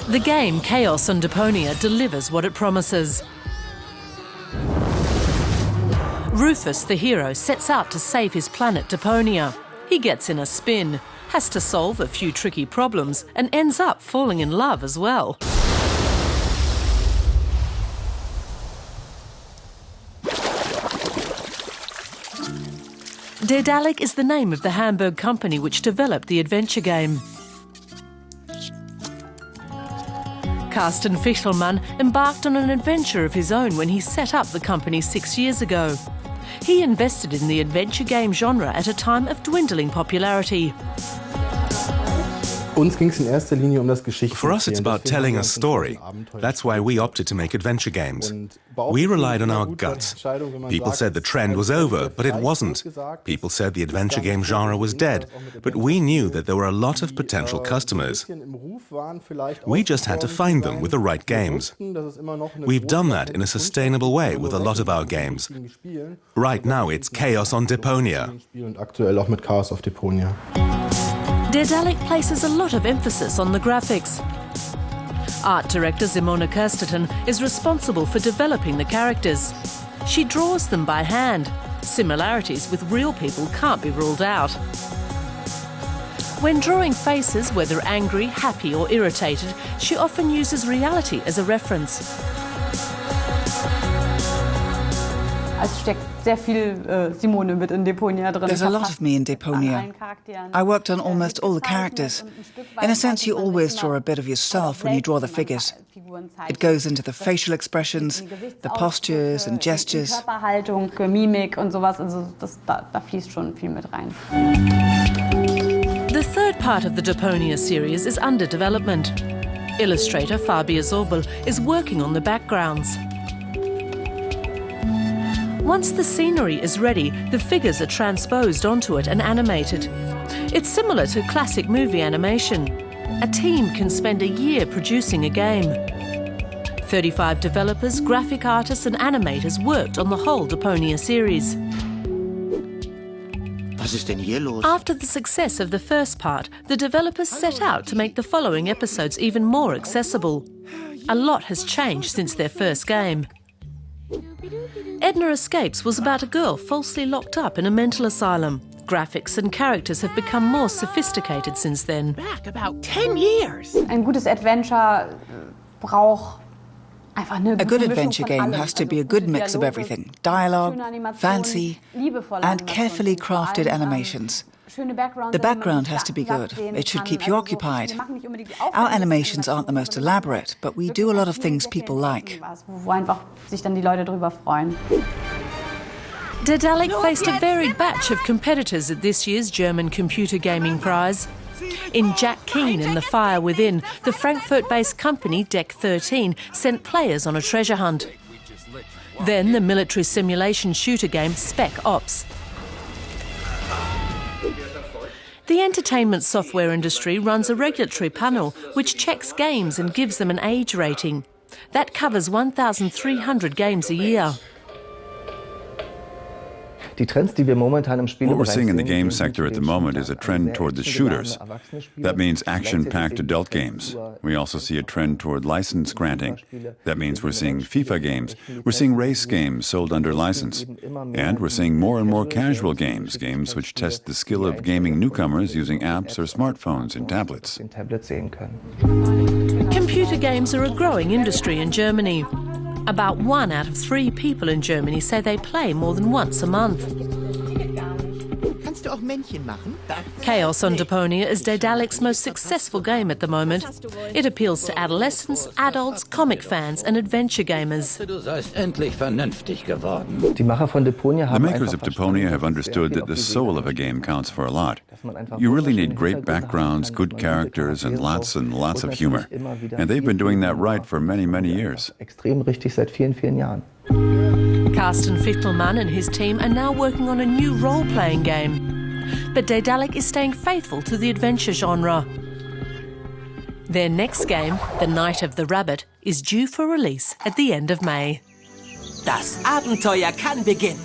The game Chaos on Deponia delivers what it promises. Rufus, the hero, sets out to save his planet Deponia. He gets in a spin, has to solve a few tricky problems, and ends up falling in love as well. Daedalic is the name of the Hamburg company which developed the adventure game. Carsten Fichtelmann embarked on an adventure of his own when he set up the company 6 years ago. He invested in the adventure game genre at a time of dwindling popularity. For us, it's about telling a story. That's why we opted to make adventure games. We relied on our guts. People said the trend was over, but it wasn't. People said the adventure game genre was dead, but we knew that there were a lot of potential customers. We just had to find them with the right games. We've done that in a sustainable way with a lot of our games. Right now, it's Chaos on Deponia. Daedalic places a lot of emphasis on the graphics. Art director Simone Kerstetten is responsible for developing the characters. She draws them by hand. Similarities with real people can't be ruled out. When drawing faces, whether angry, happy or irritated, she often uses reality as a reference. There's a lot of me in Deponia. I worked on almost all the characters. In a sense, you always draw a bit of yourself when you draw the figures. It goes into the facial expressions, the postures and gestures. The third part of the Deponia series is under development. Illustrator Fabia Zorbel is working on the backgrounds. Once the scenery is ready, the figures are transposed onto it and animated. It's similar to classic movie animation. A team can spend a year producing a game. 35 developers, graphic artists and animators worked on the whole Deponia series. After the success of the first part, the developers set out to make the following episodes even more accessible. A lot has changed since their first game. Edna Escapes was about a girl falsely locked up in a mental asylum. Graphics and characters have become more sophisticated since then. Back about 10 years. A good adventure game has to be a good mix of everything. Dialogue, fancy, and carefully crafted animations. The background has to be good. It should keep you occupied. Our animations aren't the most elaborate, but we do a lot of things people like. Daedalic faced a varied batch of competitors at this year's German Computer Gaming Prize. In Jack Keen and The Fire Within, the Frankfurt-based company Deck 13 sent players on a treasure hunt. Then the military simulation shooter game Spec Ops. The entertainment software industry runs a regulatory panel which checks games and gives them an age rating. That covers 1,300 games a year. What we're seeing in the game sector at the moment is a trend toward the shooters. That means action-packed adult games. We also see a trend toward license granting. That means we're seeing FIFA games. We're seeing race games sold under license. And we're seeing more and more casual games, games which test the skill of gaming newcomers using apps or smartphones and tablets. Computer games are a growing industry in Germany. About 1 out of 3 people in Germany say they play more than once a month. Chaos on Deponia is Daedalic's most successful game at the moment. It appeals to adolescents, adults, comic fans and adventure gamers. The makers of Deponia have understood that the soul of a game counts for a lot. You really need great backgrounds, good characters, and lots of humor. And they've been doing that right for many, many years. Carsten Fichtelmann and his team are now working on a new role-playing game. But Daedalic is staying faithful to the adventure genre. Their next game, The Night of the Rabbit, is due for release at the end of May. Das Abenteuer kann beginnen.